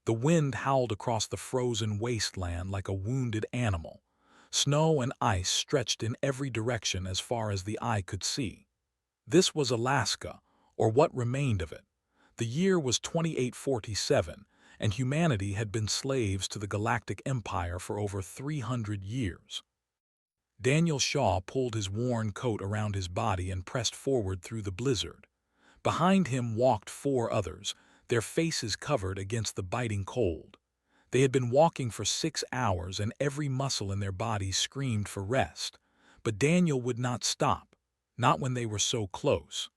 The wind howled across the frozen wasteland like a wounded animal. Snow and ice stretched in every direction as far as the eye could see. This was Alaska, or what remained of it. The year was 2847, and humanity had been slaves to the Galactic Empire for over 300 years. Daniel Shaw pulled his worn coat around his body and pressed forward through the blizzard. Behind him walked four others, their faces covered against the biting cold. They had been walking for 6 hours and every muscle in their bodies screamed for rest. But Daniel would not stop, not when they were so close.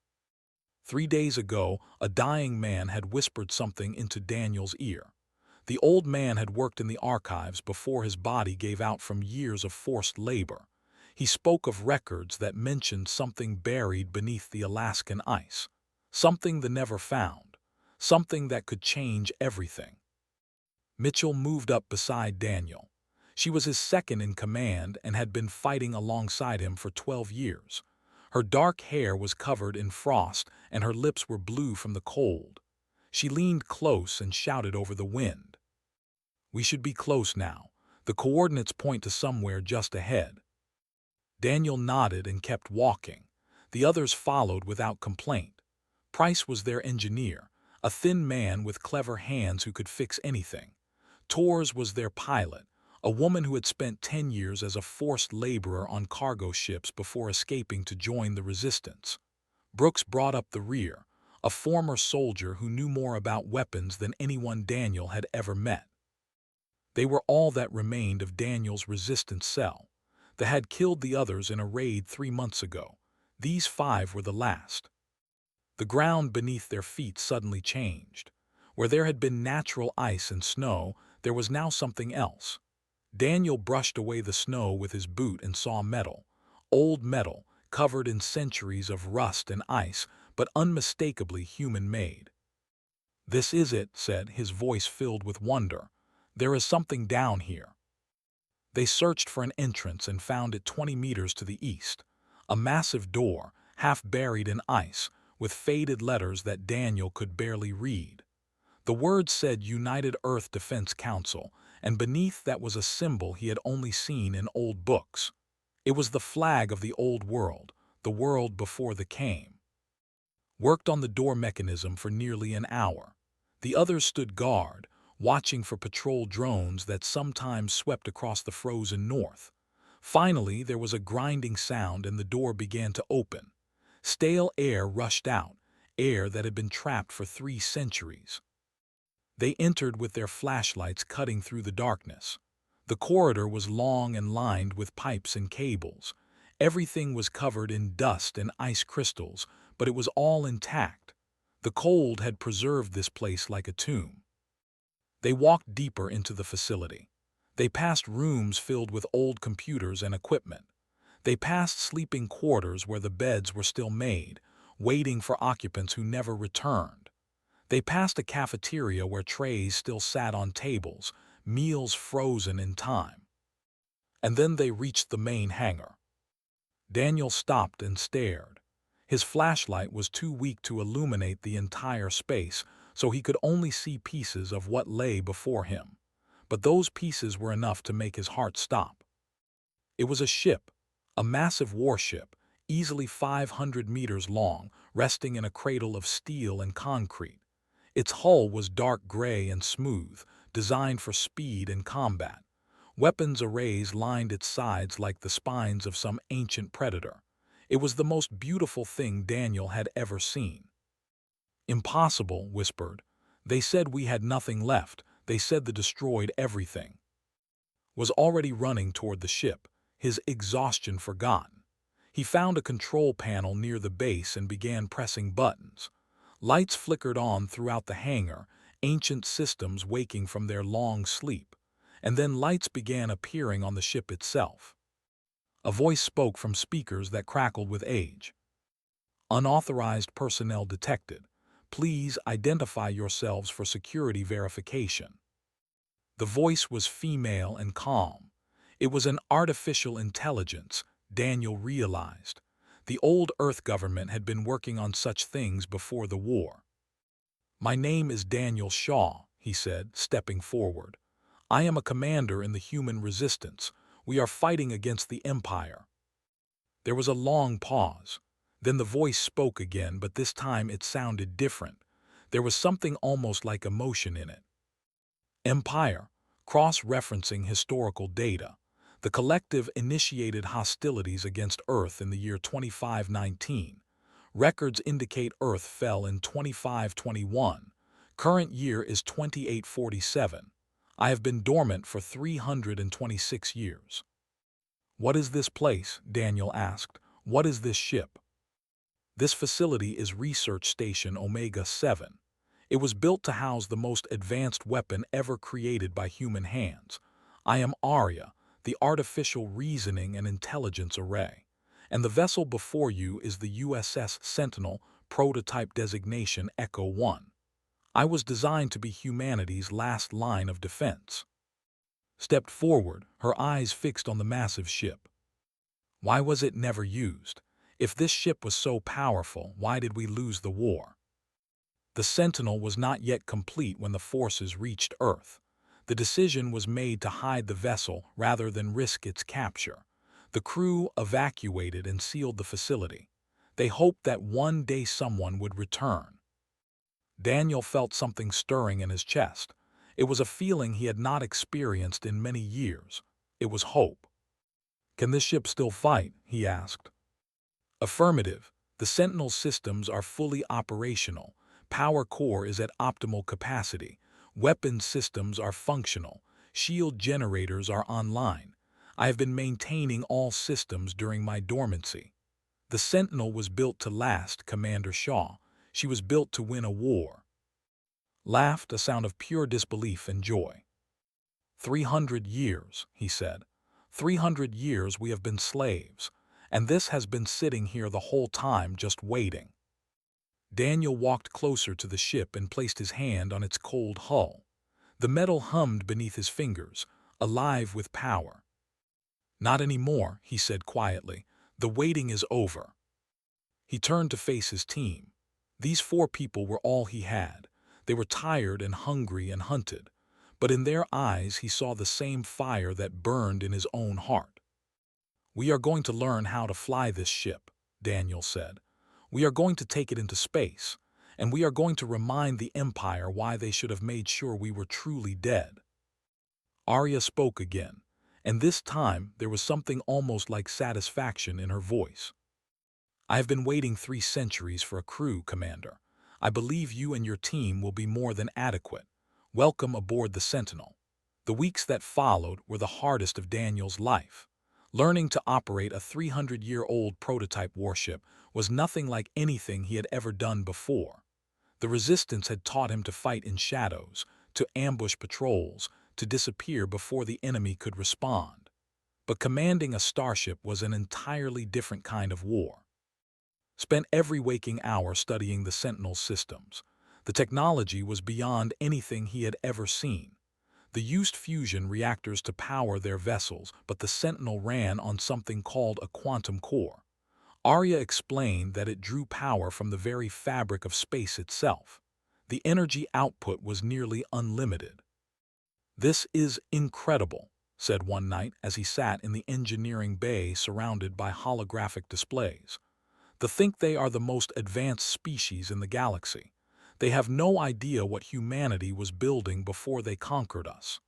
3 days ago, a dying man had whispered something into Daniel's ear. The old man had worked in the archives before his body gave out from years of forced labor. He spoke of records that mentioned something buried beneath the Alaskan ice, something the never found, something that could change everything. Mitchell moved up beside Daniel. She was his second in command and had been fighting alongside him for 12 years. Her dark hair was covered in frost and her lips were blue from the cold. She leaned close and shouted over the wind. "We should be close now. The coordinates point to somewhere just ahead." Daniel nodded and kept walking. The others followed without complaint. Price was their engineer, a thin man with clever hands who could fix anything. Torres was their pilot, a woman who had spent 10 years as a forced laborer on cargo ships before escaping to join the resistance. Brooks brought up the rear, a former soldier who knew more about weapons than anyone Daniel had ever met. They were all that remained of Daniel's resistance cell. They had killed the others in a raid 3 months ago. These 5 were the last. The ground beneath their feet suddenly changed. Where there had been natural ice and snow, there was now something else. Daniel brushed away the snow with his boot and saw metal. Old metal, covered in centuries of rust and ice, but unmistakably human-made. "This is it," said, his voice filled with wonder. "There is something down here." They searched for an entrance and found it 20 meters to the east. A massive door, half buried in ice, with faded letters that Daniel could barely read. The words said United Earth Defense Council, and beneath that was a symbol he had only seen in old books. It was the flag of the old world, the world before the came. Worked on the door mechanism for nearly an hour. The others stood guard, watching for patrol drones that sometimes swept across the frozen north. Finally, there was a grinding sound and the door began to open. Stale air rushed out, air that had been trapped for 3 centuries. They entered with their flashlights cutting through the darkness. The corridor was long and lined with pipes and cables. Everything was covered in dust and ice crystals, but it was all intact. The cold had preserved this place like a tomb. They walked deeper into the facility. They passed rooms filled with old computers and equipment. They passed sleeping quarters where the beds were still made, waiting for occupants who never returned. They passed a cafeteria where trays still sat on tables, meals frozen in time. And then they reached the main hangar. Daniel stopped and stared. His flashlight was too weak to illuminate the entire space, so he could only see pieces of what lay before him. But those pieces were enough to make his heart stop. It was a ship, a massive warship, easily 500 meters long, resting in a cradle of steel and concrete. Its hull was dark gray and smooth, designed for speed and combat. Weapons arrays lined its sides like the spines of some ancient predator. It was the most beautiful thing Daniel had ever seen. "Impossible," whispered. "They said we had nothing left. They said the destroyed everything." Was already running toward the ship, his exhaustion forgotten. He found a control panel near the base and began pressing buttons. Lights flickered on throughout the hangar, ancient systems waking from their long sleep. And then lights began appearing on the ship itself. A voice spoke from speakers that crackled with age. "Unauthorized personnel detected. Please identify yourselves for security verification." The voice was female and calm. It was an artificial intelligence, Daniel realized. The old Earth government had been working on such things before the war. "My name is Daniel Shaw," he said, stepping forward. "I am a commander in the human resistance. We are fighting against the Empire." There was a long pause. Then the voice spoke again, but this time it sounded different. There was something almost like emotion in it. "Empire," cross-referencing historical data. "The collective initiated hostilities against Earth in the year 2519. Records indicate Earth fell in 2521. Current year is 2847. I have been dormant for 326 years." "What is this place?" Daniel asked. "What is this ship?" "This facility is Research Station Omega-7. It was built to house the most advanced weapon ever created by human hands. I am Arya, the Artificial Reasoning and Intelligence Array. And the vessel before you is the USS Sentinel, prototype designation Echo 1. I was designed to be humanity's last line of defense." Stepped forward, her eyes fixed on the massive ship. "Why was it never used? If this ship was so powerful, why did we lose the war?" "The Sentinel was not yet complete when the forces reached Earth. The decision was made to hide the vessel rather than risk its capture. The crew evacuated and sealed the facility. They hoped that one day someone would return." Daniel felt something stirring in his chest. It was a feeling he had not experienced in many years. It was hope. "Can this ship still fight?" he asked. "Affirmative. The Sentinel systems are fully operational. Power core is at optimal capacity. Weapon systems are functional. Shield generators are online. I have been maintaining all systems during my dormancy. The Sentinel was built to last, Commander Shaw. She was built to win a war." Laughed, a sound of pure disbelief and joy. 300 years, he said. 300 years we have been slaves, and this has been sitting here the whole time just waiting." Daniel walked closer to the ship and placed his hand on its cold hull. The metal hummed beneath his fingers, alive with power. "Not anymore," he said quietly. "The waiting is over." He turned to face his team. These 4 people were all he had. They were tired and hungry and hunted, but in their eyes he saw the same fire that burned in his own heart. "We are going to learn how to fly this ship," Daniel said. "We are going to take it into space, and we are going to remind the Empire why they should have made sure we were truly dead." Arya spoke again, and this time there was something almost like satisfaction in her voice. "I have been waiting 3 centuries for a crew, Commander. I believe you and your team will be more than adequate. Welcome aboard the Sentinel." The weeks that followed were the hardest of Daniel's life. Learning to operate a 300-year-old prototype warship was nothing like anything he had ever done before. The Resistance had taught him to fight in shadows, to ambush patrols, to disappear before the enemy could respond. But commanding a starship was an entirely different kind of war. Spent every waking hour studying the Sentinel systems. The technology was beyond anything he had ever seen. They used fusion reactors to power their vessels, but the Sentinel ran on something called a quantum core. Arya explained that it drew power from the very fabric of space itself. The energy output was nearly unlimited. "This is incredible," said one night as he sat in the engineering bay surrounded by holographic displays. "To think they are the most advanced species in the galaxy. They have no idea what humanity was building before they conquered us."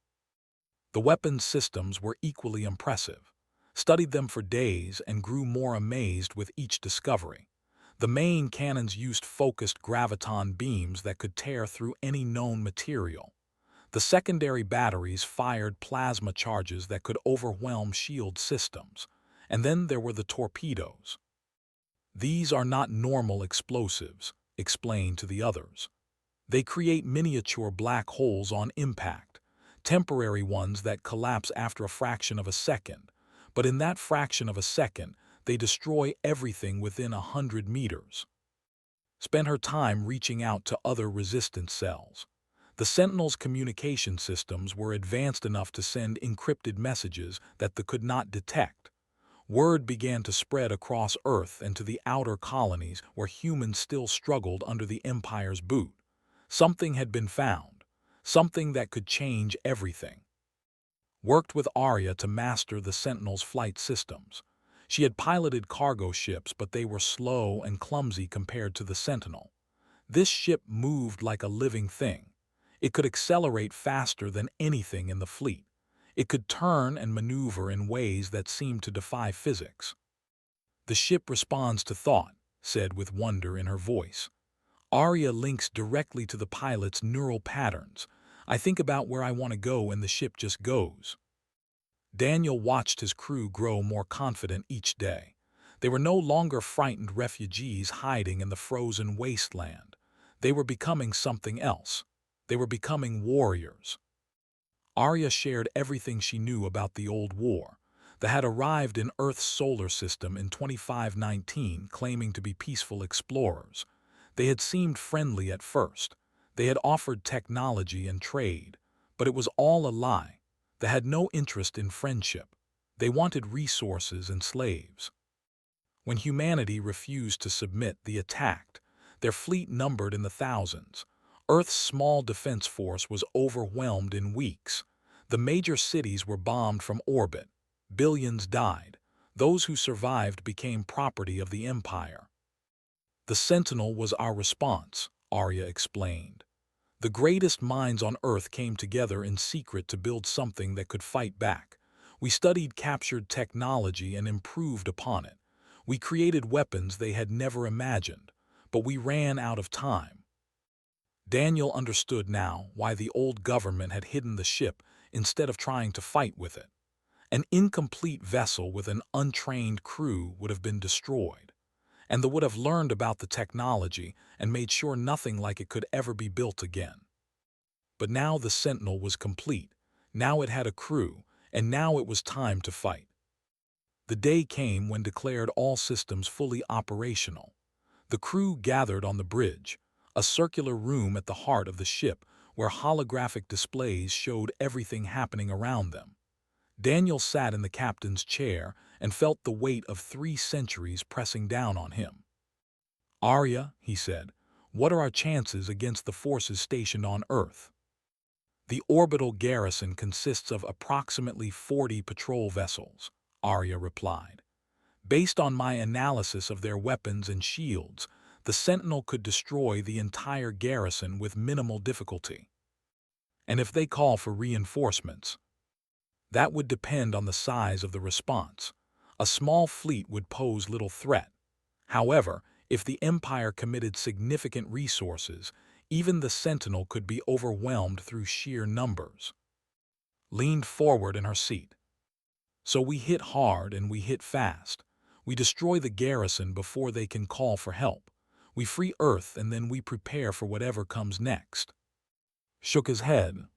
The weapons systems were equally impressive. Studied them for days and grew more amazed with each discovery. The main cannons used focused graviton beams that could tear through any known material. The secondary batteries fired plasma charges that could overwhelm shield systems. And then there were the torpedoes. "These are not normal explosives," explained to the others. "They create miniature black holes on impact, temporary ones that collapse after a fraction of a second, but in that fraction of a second, they destroy everything within 100 meters." Spent her time reaching out to other resistance cells. The Sentinel's communication systems were advanced enough to send encrypted messages that they could not detect. Word began to spread across Earth and to the outer colonies where humans still struggled under the Empire's boot. Something had been found. something that could change everything. Worked with Arya to master the Sentinel's flight systems. She had piloted cargo ships, but they were slow and clumsy compared to the Sentinel. This ship moved like a living thing. It could accelerate faster than anything in the fleet. It could turn and maneuver in ways that seemed to defy physics. "The ship responds to thought," said with wonder in her voice. "Arya links directly to the pilot's neural patterns. I think about where I want to go and the ship just goes." Daniel watched his crew grow more confident each day. They were no longer frightened refugees hiding in the frozen wasteland. They were becoming something else. They were becoming warriors. Arya shared everything she knew about the old war that had arrived in Earth's solar system in 2519, claiming to be peaceful explorers. They had seemed friendly at first. They had offered technology and trade, but it was all a lie. They had no interest in friendship. They wanted resources and slaves. When humanity refused to submit, they attacked. Their fleet numbered in the thousands. Earth's small defense force was overwhelmed in weeks. The major cities were bombed from orbit. Billions died. Those who survived became property of the Empire. "The Sentinel was our response," Arya explained. "The greatest minds on Earth came together in secret to build something that could fight back. We studied captured technology and improved upon it. We created weapons they had never imagined, but we ran out of time." Daniel understood now why the old government had hidden the ship instead of trying to fight with it. An incomplete vessel with an untrained crew would have been destroyed, and they would have learned about the technology and made sure nothing like it could ever be built again. But now the Sentinel was complete. Now it had a crew, and now it was time to fight. The day came when declared all systems fully operational. The crew gathered on the bridge, a circular room at the heart of the ship where holographic displays showed everything happening around them. Daniel sat in the captain's chair and felt the weight of 3 centuries pressing down on him. "Arya," he said, "what are our chances against the forces stationed on Earth?" "The orbital garrison consists of approximately 40 patrol vessels," Arya replied. "Based on my analysis of their weapons and shields, the Sentinel could destroy the entire garrison with minimal difficulty. And if they call for reinforcements, that would depend on the size of the response. A small fleet would pose little threat. However, if the Empire committed significant resources, even the Sentinel could be overwhelmed through sheer numbers." Leaned forward in her seat. "So we hit hard and we hit fast. We destroy the garrison before they can call for help. We free Earth and then we prepare for whatever comes next." Shook his head.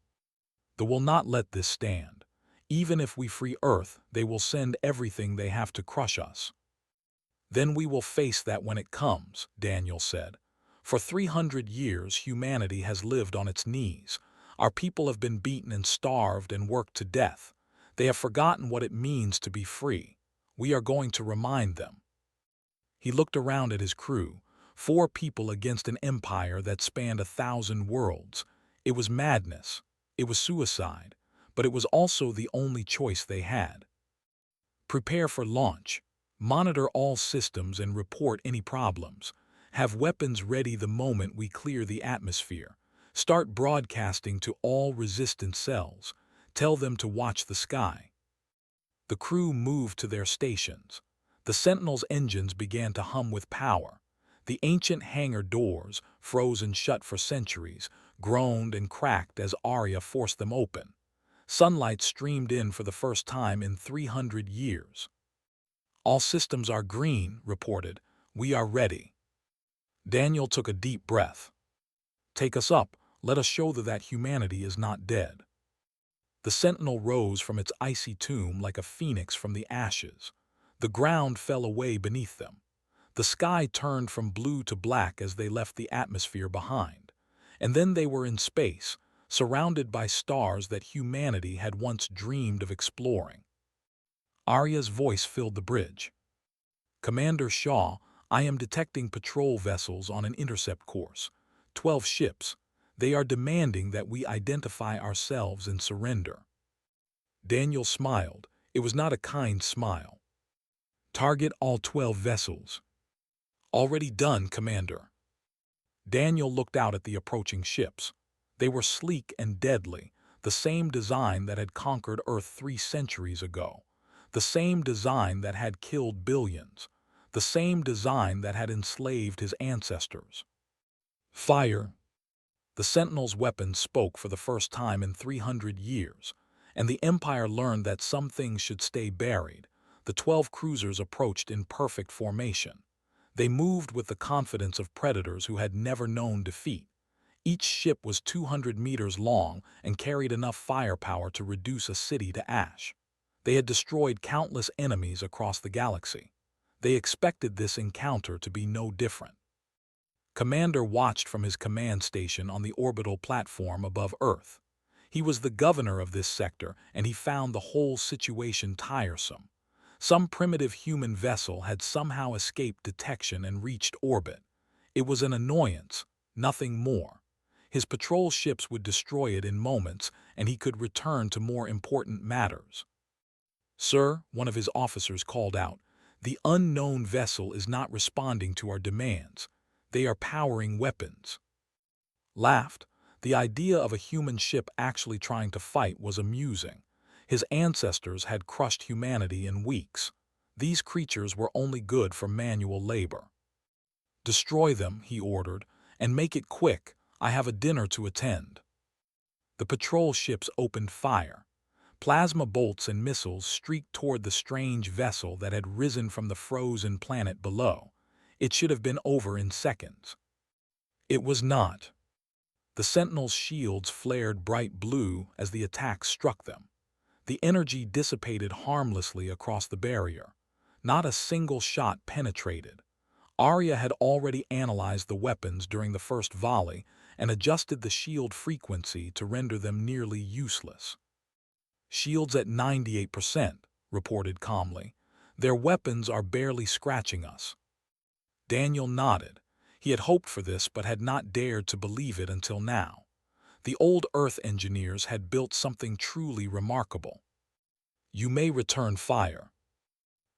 "They will not let this stand. Even if we free Earth, they will send everything they have to crush us." "Then we will face that when it comes," Daniel said. "For 300 years, humanity has lived on its knees. Our people have been beaten and starved and worked to death. They have forgotten what it means to be free. We are going to remind them." He looked around at his crew, 4 people against an empire that spanned 1,000 worlds. It was madness. It was suicide. But it was also the only choice they had. "Prepare for launch. Monitor all systems and report any problems. Have weapons ready the moment we clear the atmosphere. Start broadcasting to all resistant cells. Tell them to watch the sky." The crew moved to their stations. The Sentinel's engines began to hum with power. The ancient hangar doors, frozen shut for centuries, groaned and cracked as Arya forced them open. Sunlight streamed in for the first time in 300 years. "All systems are green," reported. "We are ready." Daniel took a deep breath. "Take us up. Let us show them that humanity is not dead." The Sentinel rose from its icy tomb like a phoenix from the ashes. The ground fell away beneath them. The sky turned from blue to black as they left the atmosphere behind. And then they were in space, surrounded by stars that humanity had once dreamed of exploring. Arya's voice filled the bridge. "Commander Shaw, I am detecting patrol vessels on an intercept course. 12 ships. They are demanding that we identify ourselves and surrender." Daniel smiled. It was not a kind smile. "Target all 12 vessels." "Already done, Commander." Daniel looked out at the approaching ships. They were sleek and deadly, the same design that had conquered Earth 3 centuries ago, the same design that had killed billions, the same design that had enslaved his ancestors. "Fire!" The Sentinel's weapons spoke for the first time in 300 years, and the Empire learned that some things should stay buried. The 12 cruisers approached in perfect formation. They moved with the confidence of predators who had never known defeat. Each ship was 200 meters long and carried enough firepower to reduce a city to ash. They had destroyed countless enemies across the galaxy. They expected this encounter to be no different. Commander watched from his command station on the orbital platform above Earth. He was the governor of this sector, and he found the whole situation tiresome. Some primitive human vessel had somehow escaped detection and reached orbit. It was an annoyance, nothing more. His patrol ships would destroy it in moments, and he could return to more important matters. "Sir," one of his officers called out, "the unknown vessel is not responding to our demands. They are powering weapons." Laughed. The idea of a human ship actually trying to fight was amusing. His ancestors had crushed humanity in weeks. These creatures were only good for manual labor. "Destroy them," he ordered, "and make it quick. I have a dinner to attend." The patrol ships opened fire. Plasma bolts and missiles streaked toward the strange vessel that had risen from the frozen planet below. It should have been over in seconds. It was not. The Sentinel's shields flared bright blue as the attack struck them. The energy dissipated harmlessly across the barrier. Not a single shot penetrated. Arya had already analyzed the weapons during the first volley and adjusted the shield frequency to render them nearly useless. "Shields at 98%, reported calmly. "Their weapons are barely scratching us." Daniel nodded. He had hoped for this but had not dared to believe it until now. The old Earth engineers had built something truly remarkable. "You may return fire."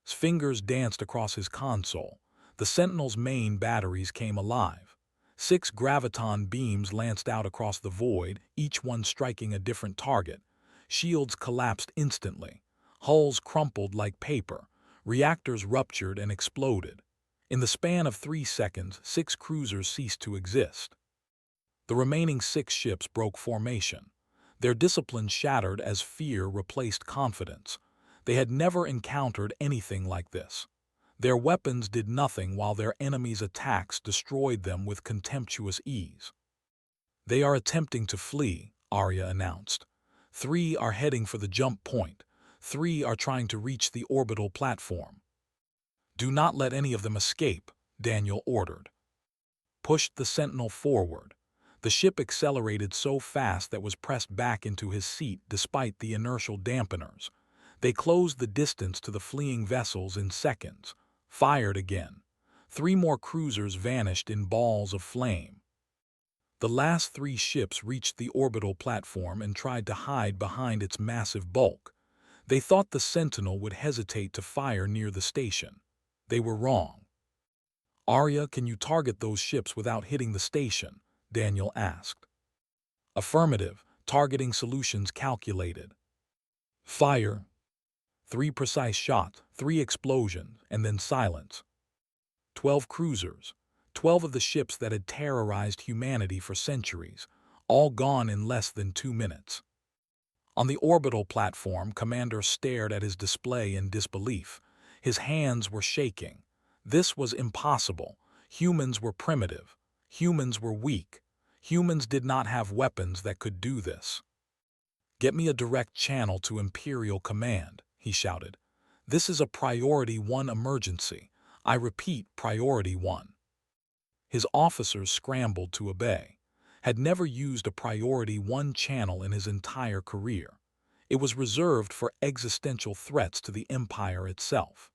His fingers danced across his console. The Sentinel's main batteries came alive. 6 graviton beams lanced out across the void, each one striking a different target. Shields collapsed instantly. Hulls crumpled like paper. Reactors ruptured and exploded. In the span of 3 seconds, 6 cruisers ceased to exist. The remaining 6 ships broke formation. Their discipline shattered as fear replaced confidence. They had never encountered anything like this. Their weapons did nothing while their enemies' attacks destroyed them with contemptuous ease. "They are attempting to flee," Arya announced. 3 are heading for the jump point. 3 are trying to reach the orbital platform. "Do not let any of them escape," Daniel ordered. Pushed the Sentinel forward. The ship accelerated so fast that was pressed back into his seat despite the inertial dampeners. They closed the distance to the fleeing vessels in seconds. Fired again. 3 more cruisers vanished in balls of flame. The last 3 ships reached the orbital platform and tried to hide behind its massive bulk. They thought the Sentinel would hesitate to fire near the station. They were wrong. "Arya, can you target those ships without hitting the station?" Daniel asked. "Affirmative. Targeting solutions calculated." "Fire." 3 precise shots, 3 explosions, and then silence. 12 cruisers, 12 of the ships that had terrorized humanity for centuries, all gone in less than 2 minutes. On the orbital platform, Commander stared at his display in disbelief. His hands were shaking. This was impossible. Humans were primitive. Humans were weak. Humans did not have weapons that could do this. "Get me a direct channel to Imperial Command," he shouted. "This is a Priority 1 emergency. I repeat, Priority 1. His officers scrambled to obey. Had never used a Priority 1 channel in his entire career. It was reserved for existential threats to the Empire itself.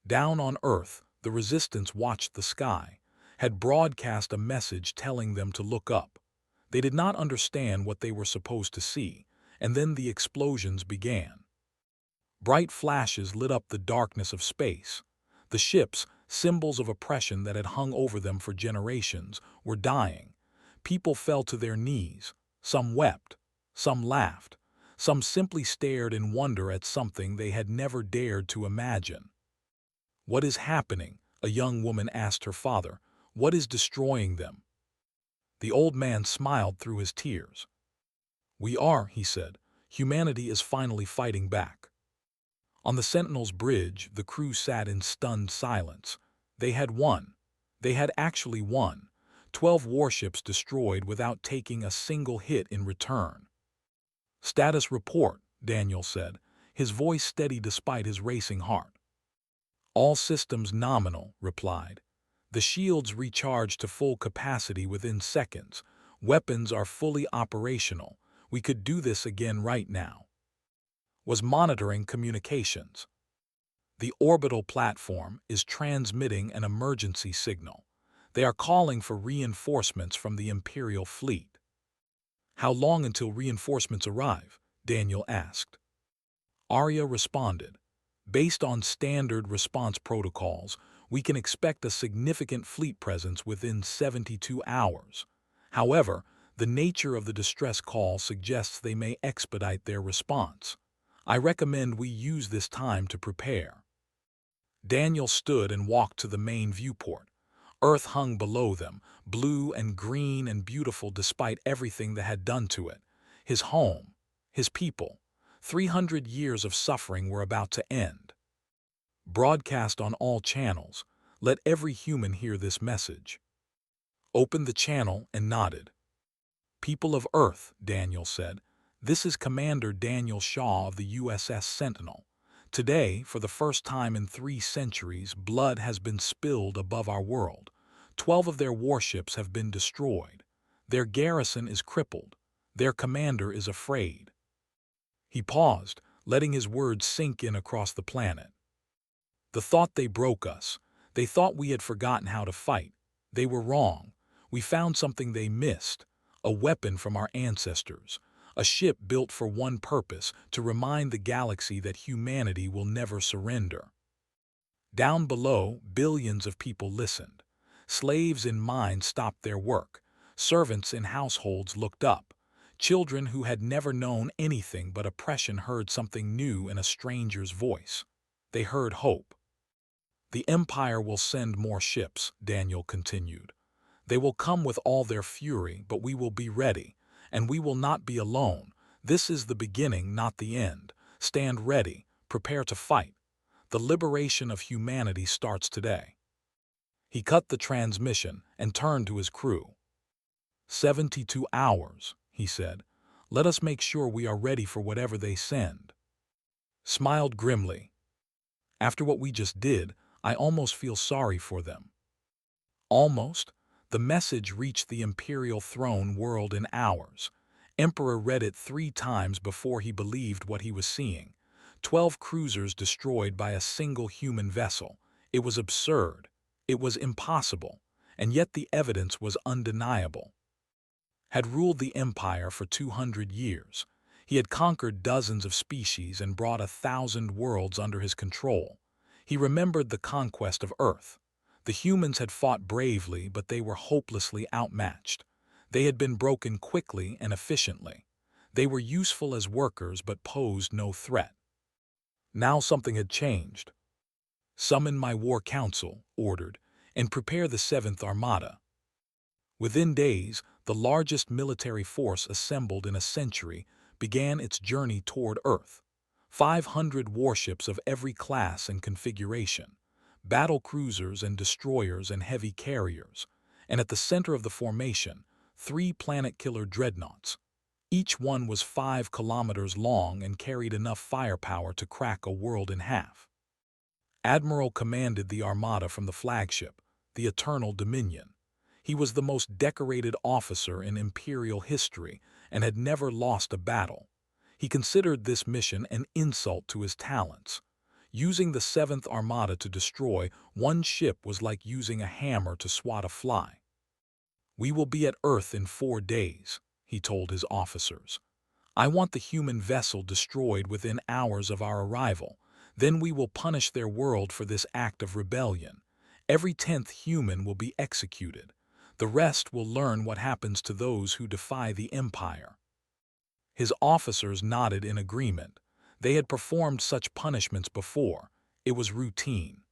Down on Earth, the Resistance watched the sky, had broadcast a message telling them to look up. They did not understand what they were supposed to see, and then the explosions began. Bright flashes lit up the darkness of space. The ships, symbols of oppression that had hung over them for generations, were dying. People fell to their knees. Some wept. Some laughed. Some simply stared in wonder at something they had never dared to imagine. "What is happening?" a young woman asked her father. "What is destroying them?" The old man smiled through his tears. "We are," he said. "Humanity is finally fighting back." On the Sentinel's bridge, the crew sat in stunned silence. They had won. They had actually won. 12 warships destroyed without taking a single hit in return. "Status report," Daniel said, his voice steady despite his racing heart. "All systems nominal," replied. "The shields recharge to full capacity within seconds. Weapons are fully operational. We could do this again right now." Was monitoring communications. "The orbital platform is transmitting an emergency signal. They are calling for reinforcements from the Imperial fleet." "How long until reinforcements arrive?" Daniel asked. Arya responded. "Based on standard response protocols, we can expect a significant fleet presence within 72 hours. However, the nature of the distress call suggests they may expedite their response. I recommend we use this time to prepare." Daniel stood and walked to the main viewport. Earth hung below them, blue and green and beautiful despite everything that had done to it. His home, his people. 300 years of suffering were about to end. Broadcast on all channels. Let every human hear this message. Opened the channel and nodded. "People of Earth," Daniel said, "this is Commander Daniel Shaw of the USS Sentinel. Today, for the first time in 3 centuries, blood has been spilled above our world. 12 of their warships have been destroyed. Their garrison is crippled. Their commander is afraid." He paused, letting his words sink in across the planet. "The thought they broke us. They thought we had forgotten how to fight. They were wrong. We found something they missed. A weapon from our ancestors. A ship built for one purpose, to remind the galaxy that humanity will never surrender." Down below, billions of people listened. Slaves in mines stopped their work. Servants in households looked up. Children who had never known anything but oppression heard something new in a stranger's voice. They heard hope. "The Empire will send more ships," Daniel continued. "They will come with all their fury, but we will be ready. And we will not be alone. This is the beginning, not the end. Stand ready. Prepare to fight. The liberation of humanity starts today." He cut the transmission and turned to his crew. 72 hours, he said. "Let us make sure we are ready for whatever they send." Smiled grimly. "After what we just did, I almost feel sorry for them." Almost. The message reached the Imperial throne world in hours. Emperor read it 3 times before he believed what he was seeing. 12 cruisers destroyed by a single human vessel. It was absurd. It was impossible. And yet the evidence was undeniable. Had ruled the Empire for 200 years. He had conquered dozens of species and brought 1,000 worlds under his control. He remembered the conquest of Earth. The humans had fought bravely, but they were hopelessly outmatched. They had been broken quickly and efficiently. They were useful as workers but posed no threat. Now something had changed. "Summon my war council," ordered, "and prepare the 7th Armada." Within days, the largest military force assembled in a century began its journey toward Earth. 500 warships of every class and configuration. Battle cruisers and destroyers and heavy carriers, and at the center of the formation, 3 planet-killer dreadnoughts. Each one was 5 kilometers long and carried enough firepower to crack a world in half. Admiral commanded the Armada from the flagship, the Eternal Dominion. He was the most decorated officer in Imperial history and had never lost a battle. He considered this mission an insult to his talents. Using the 7th Armada to destroy one ship was like using a hammer to swat a fly. "We will be at Earth in 4 days," he told his officers. "I want the human vessel destroyed within hours of our arrival. Then we will punish their world for this act of rebellion. Every 10th human will be executed. The rest will learn what happens to those who defy the Empire." His officers nodded in agreement. They had performed such punishments before. It was routine.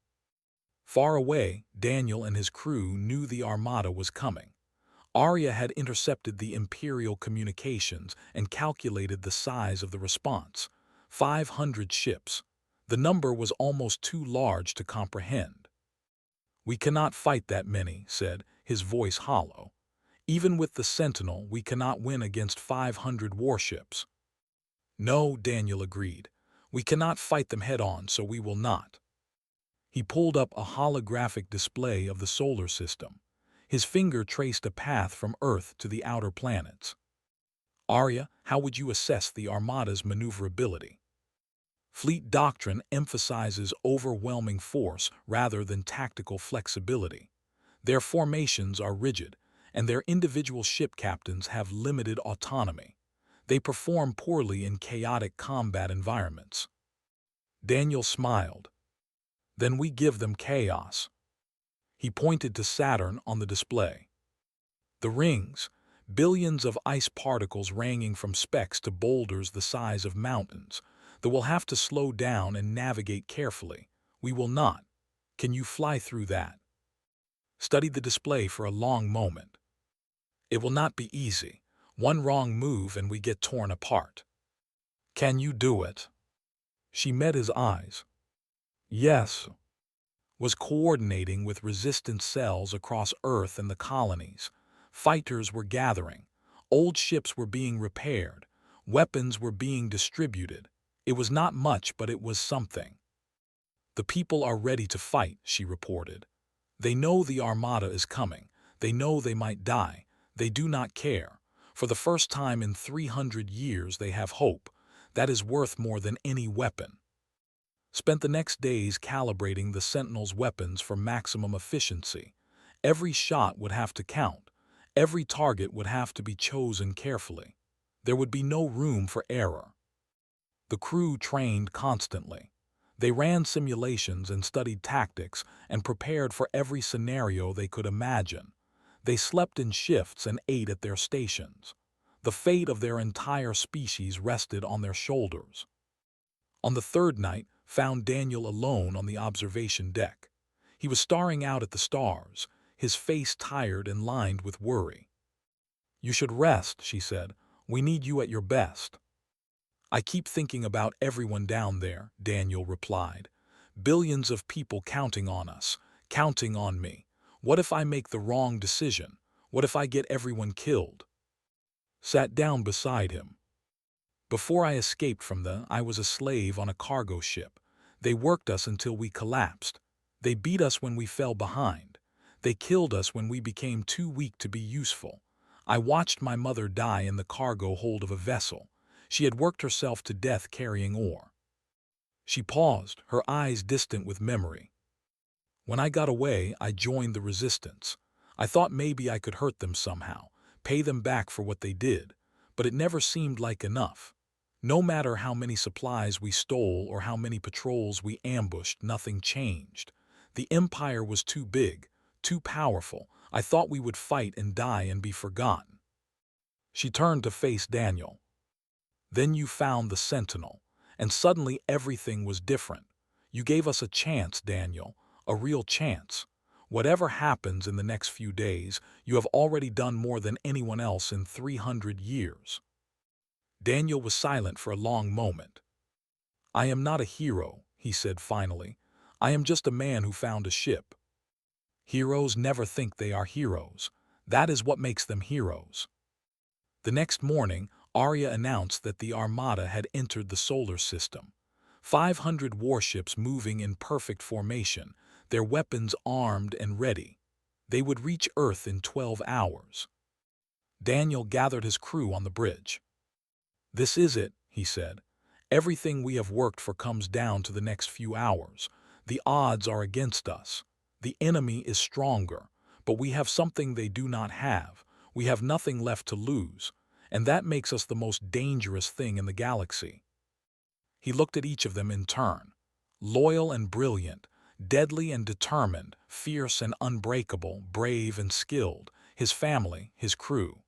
Far away, Daniel and his crew knew the Armada was coming. Arya had intercepted the Imperial communications and calculated the size of the response. 500 ships. The number was almost too large to comprehend. "We cannot fight that many," said, his voice hollow. "Even with the Sentinel, we cannot win against 500 warships." "No," Daniel agreed. "We cannot fight them head-on, so we will not." He pulled up a holographic display of the solar system. His finger traced a path from Earth to the outer planets. "Arya, how would you assess the Armada's maneuverability?" "Fleet doctrine emphasizes overwhelming force rather than tactical flexibility. Their formations are rigid, and their individual ship captains have limited autonomy. They perform poorly in chaotic combat environments." Daniel smiled. "Then we give them chaos." He pointed to Saturn on the display. The rings, billions of ice particles ranging from specks to boulders the size of mountains. They will have to slow down and navigate carefully. We will not. Can you fly through that?" Studied the display for a long moment. "It will not be easy. One wrong move and we get torn apart." "Can you do it?" She met his eyes. "Yes." Was coordinating with resistance cells across Earth and the colonies. Fighters were gathering. Old ships were being repaired. Weapons were being distributed. It was not much, but it was something. "The people are ready to fight," she reported. "They know the Armada is coming. They know they might die. They do not care. For the first time in 300 years they have hope. That is worth more than any weapon." Spent the next days calibrating the Sentinel's weapons for maximum efficiency. Every shot would have to count. Every target would have to be chosen carefully. There would be no room for error. The crew trained constantly. They ran simulations and studied tactics and prepared for every scenario they could imagine. They slept in shifts and ate at their stations. The fate of their entire species rested on their shoulders. On the third night, found Daniel alone on the observation deck. He was staring out at the stars, his face tired and lined with worry. "You should rest," she said. "We need you at your best." "I keep thinking about everyone down there," Daniel replied. "Billions of people counting on us, counting on me. What if I make the wrong decision? What if I get everyone killed?" Sat down beside him. "Before I escaped from I was a slave on a cargo ship. They worked us until we collapsed. They beat us when we fell behind. They killed us when we became too weak to be useful. I watched my mother die in the cargo hold of a vessel. She had worked herself to death carrying ore." She paused, her eyes distant with memory. "When I got away, I joined the resistance. I thought maybe I could hurt them somehow, pay them back for what they did, but it never seemed like enough. No matter how many supplies we stole or how many patrols we ambushed, nothing changed. The Empire was too big, too powerful. I thought we would fight and die and be forgotten." She turned to face Daniel. "Then you found the Sentinel, and suddenly everything was different. You gave us a chance, Daniel, a real chance. Whatever happens in the next few days, you have already done more than anyone else in 300 years." Daniel was silent for a long moment. "I am not a hero," he said finally. "I am just a man who found a ship." "Heroes never think they are heroes. That is what makes them heroes." The next morning, Arya announced that the Armada had entered the solar system. 500 warships moving in perfect formation, their weapons armed and ready. They would reach Earth in 12 hours. Daniel gathered his crew on the bridge. "This is it," he said. "Everything we have worked for comes down to the next few hours. The odds are against us. The enemy is stronger, but we have something they do not have. We have nothing left to lose. and that makes us the most dangerous thing in the galaxy." He looked at each of them in turn. Loyal and brilliant, deadly and determined, fierce and unbreakable, brave and skilled, his family, his crew.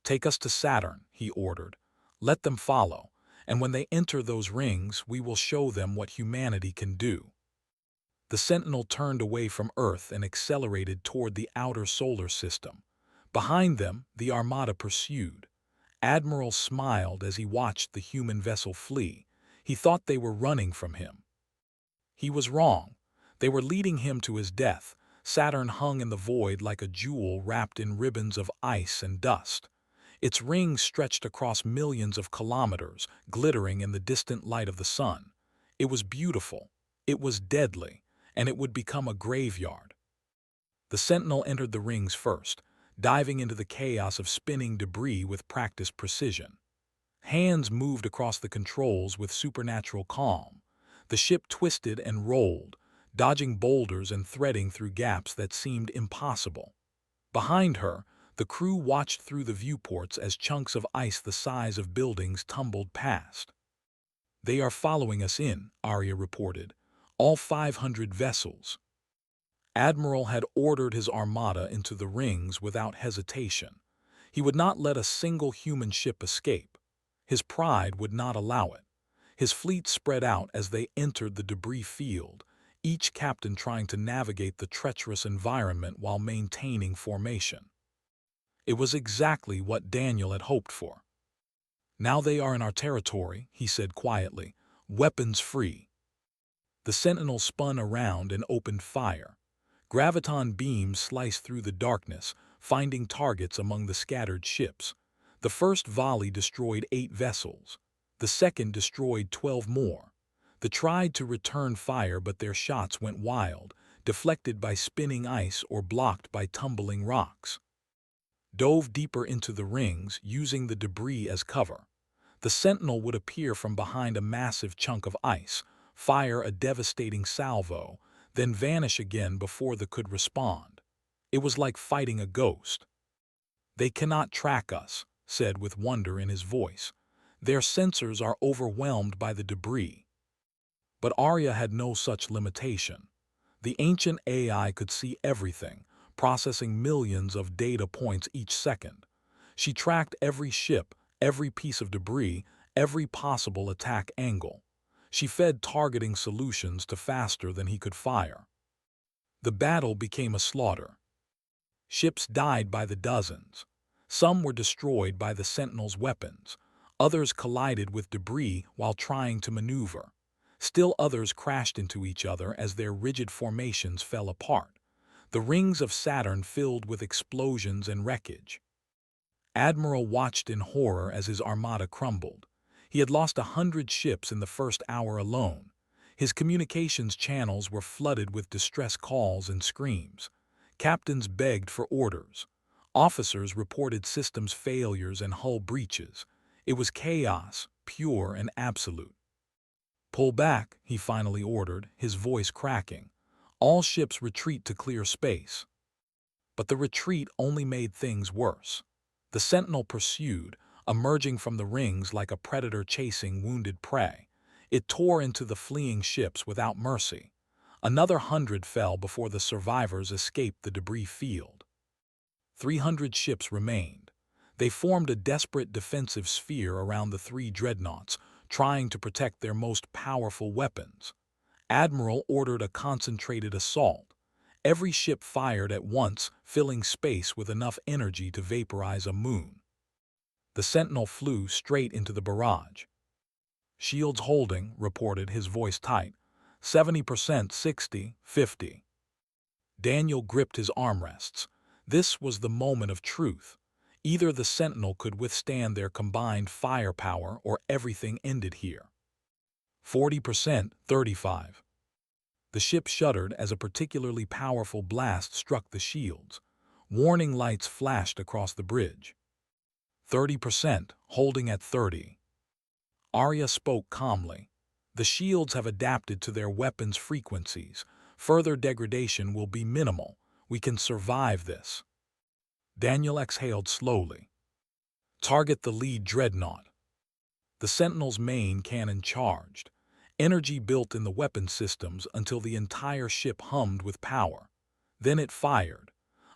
"Take us to Saturn," he ordered. "Let them follow, and when they enter those rings, we will show them what humanity can do." The Sentinel turned away from Earth and accelerated toward the outer solar system. Behind them, the Armada pursued. Admiral smiled as he watched the human vessel flee. He thought they were running from him. He was wrong. They were leading him to his death. Saturn hung in the void like a jewel wrapped in ribbons of ice and dust. Its rings stretched across millions of kilometers, glittering in the distant light of the sun. It was beautiful. It was deadly, and it would become a graveyard. The Sentinel entered the rings first, diving into the chaos of spinning debris with practiced precision. Hands moved across the controls with supernatural calm. The ship twisted and rolled, dodging boulders and threading through gaps that seemed impossible. Behind her, the crew watched through the viewports as chunks of ice the size of buildings tumbled past. "They are following us in," Arya reported. "All 500 vessels." Admiral had ordered his armada into the rings without hesitation. He would not let a single human ship escape. His pride would not allow it. His fleet spread out as they entered the debris field, each captain trying to navigate the treacherous environment while maintaining formation. It was exactly what Daniel had hoped for. "Now they are in our territory," he said quietly, "weapons free." The Sentinel spun around and opened fire. Graviton beams sliced through the darkness, finding targets among the scattered ships. The first volley destroyed 8 vessels. The second destroyed 12 more. They tried to return fire, but their shots went wild, deflected by spinning ice or blocked by tumbling rocks. Dove deeper into the rings, using the debris as cover. The Sentinel would appear from behind a massive chunk of ice, fire a devastating salvo, then vanish again before they could respond. It was like fighting a ghost. "They cannot track us," said with wonder in his voice. "Their sensors are overwhelmed by the debris." But Arya had no such limitation. The ancient AI could see everything, processing millions of data points each second. She tracked every ship, every piece of debris, every possible attack angle. She fed targeting solutions to faster than he could fire. The battle became a slaughter. Ships died by the dozens. Some were destroyed by the Sentinel's weapons. Others collided with debris while trying to maneuver. Still others crashed into each other as their rigid formations fell apart. The rings of Saturn filled with explosions and wreckage. Admiral watched in horror as his armada crumbled. He had lost 100 ships in the first hour alone. His communications channels were flooded with distress calls and screams. Captains begged for orders. Officers reported systems failures and hull breaches. It was chaos, pure and absolute. "Pull back," he finally ordered, his voice cracking. "All ships retreat to clear space." But the retreat only made things worse. The Sentinel pursued, emerging from the rings like a predator chasing wounded prey. It tore into the fleeing ships without mercy. Another 100 fell before the survivors escaped the debris field. 300 ships remained. They formed a desperate defensive sphere around the 3 dreadnoughts, trying to protect their most powerful weapons. Admiral ordered a concentrated assault. Every ship fired at once, filling space with enough energy to vaporize a moon. The Sentinel flew straight into the barrage. "Shields holding," reported, his voice tight. 70%, 60, 50. Daniel gripped his armrests. This was the moment of truth. Either the Sentinel could withstand their combined firepower or everything ended here. 40%, 35. The ship shuddered as a particularly powerful blast struck the shields. Warning lights flashed across the bridge. 30%, holding at 30. Arya spoke calmly. "The shields have adapted to their weapons' frequencies. Further degradation will be minimal. We can survive this." Daniel exhaled slowly. Target the lead dreadnought. The Sentinel's main cannon charged. Energy built in the weapon systems until the entire ship hummed with power. Then it fired.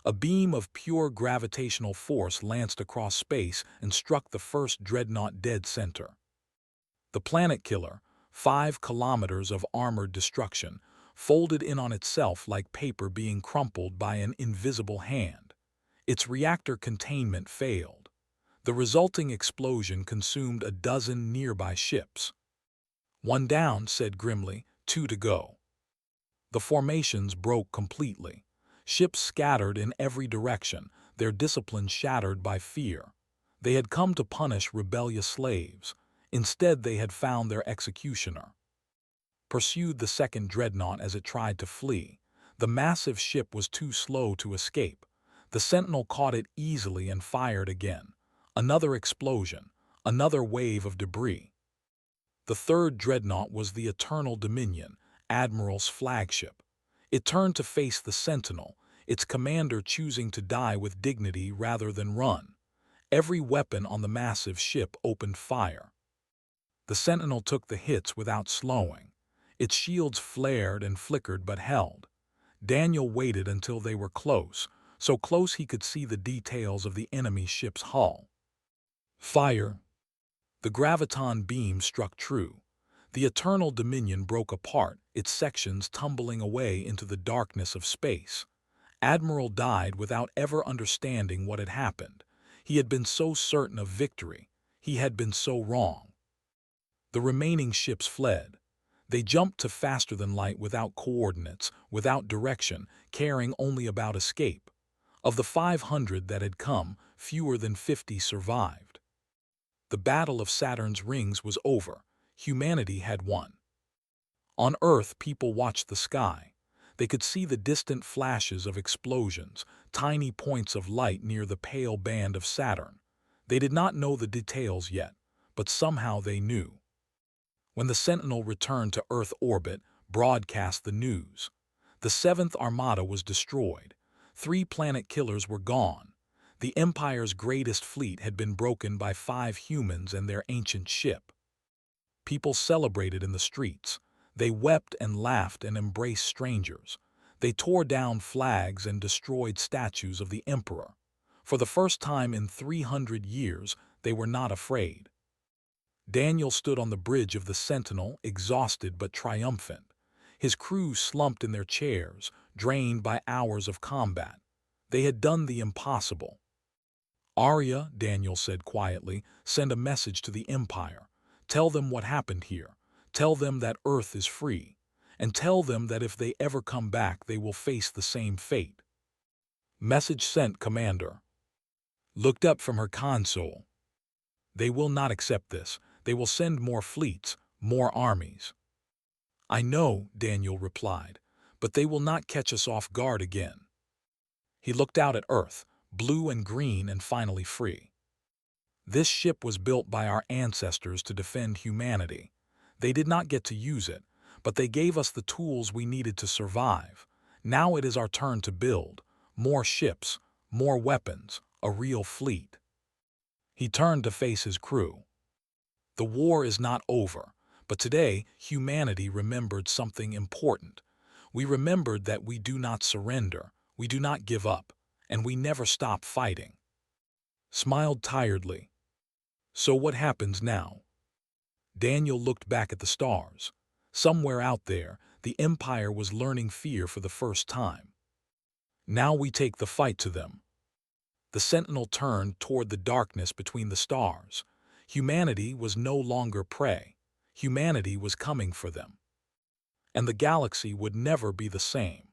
A beam of pure gravitational force lanced across space and struck the first dreadnought dead center. The planet killer, 5 kilometers of armored destruction, folded in on itself like paper being crumpled by an invisible hand. Its reactor containment failed. The resulting explosion consumed a dozen nearby ships. "One down," said grimly, "2 to go." The formations broke completely. Ships scattered in every direction, their discipline shattered by fear. They had come to punish rebellious slaves. Instead, they had found their executioner. Pursued the second dreadnought as it tried to flee. The massive ship was too slow to escape. The Sentinel caught it easily and fired again. Another explosion, another wave of debris. The third dreadnought was the Eternal Dominion, Admiral's flagship. It turned to face the Sentinel, its commander choosing to die with dignity rather than run. Every weapon on the massive ship opened fire. The Sentinel took the hits without slowing. Its shields flared and flickered but held. Daniel waited until they were close, so close he could see the details of the enemy ship's hull. Fire! The graviton beam struck true. The Eternal Dominion broke apart, its sections tumbling away into the darkness of space. Admiral died without ever understanding what had happened. He had been so certain of victory. He had been so wrong. The remaining ships fled. They jumped to faster than light without coordinates, without direction, caring only about escape. Of the 500 that had come, fewer than 50 survived. The Battle of Saturn's Rings was over. Humanity had won. On Earth, people watched the sky. They could see the distant flashes of explosions, tiny points of light near the pale band of Saturn. They did not know the details yet, but somehow they knew. When the Sentinel returned to Earth orbit, broadcast the news. The 7th Armada was destroyed. 3 planet killers were gone. The Empire's greatest fleet had been broken by 5 humans and their ancient ship. People celebrated in the streets. They wept and laughed and embraced strangers. They tore down flags and destroyed statues of the Emperor. For the first time in 300 years, they were not afraid. Daniel stood on the bridge of the Sentinel, exhausted but triumphant. His crew slumped in their chairs, drained by hours of combat. They had done the impossible. "Arya," Daniel said quietly, "send a message to the Empire. Tell them what happened here. Tell them that Earth is free. And tell them that if they ever come back, they will face the same fate." Message sent, Commander. Looked up from her console. "They will not accept this. They will send more fleets, more armies." "I know," Daniel replied, "but they will not catch us off guard again." He looked out at Earth, blue and green and finally free. This ship was built by our ancestors to defend humanity. They did not get to use it, but they gave us the tools we needed to survive. Now it is our turn to build more ships, more weapons, a real fleet. He turned to face his crew. The war is not over, but today humanity remembered something important. We remembered that we do not surrender, we do not give up, and we never stop fighting. Smiled tiredly. "So what happens now?" Daniel looked back at the stars. Somewhere out there, the Empire was learning fear for the first time. "Now we take the fight to them." The Sentinel turned toward the darkness between the stars. Humanity was no longer prey. Humanity was coming for them. And the galaxy would never be the same.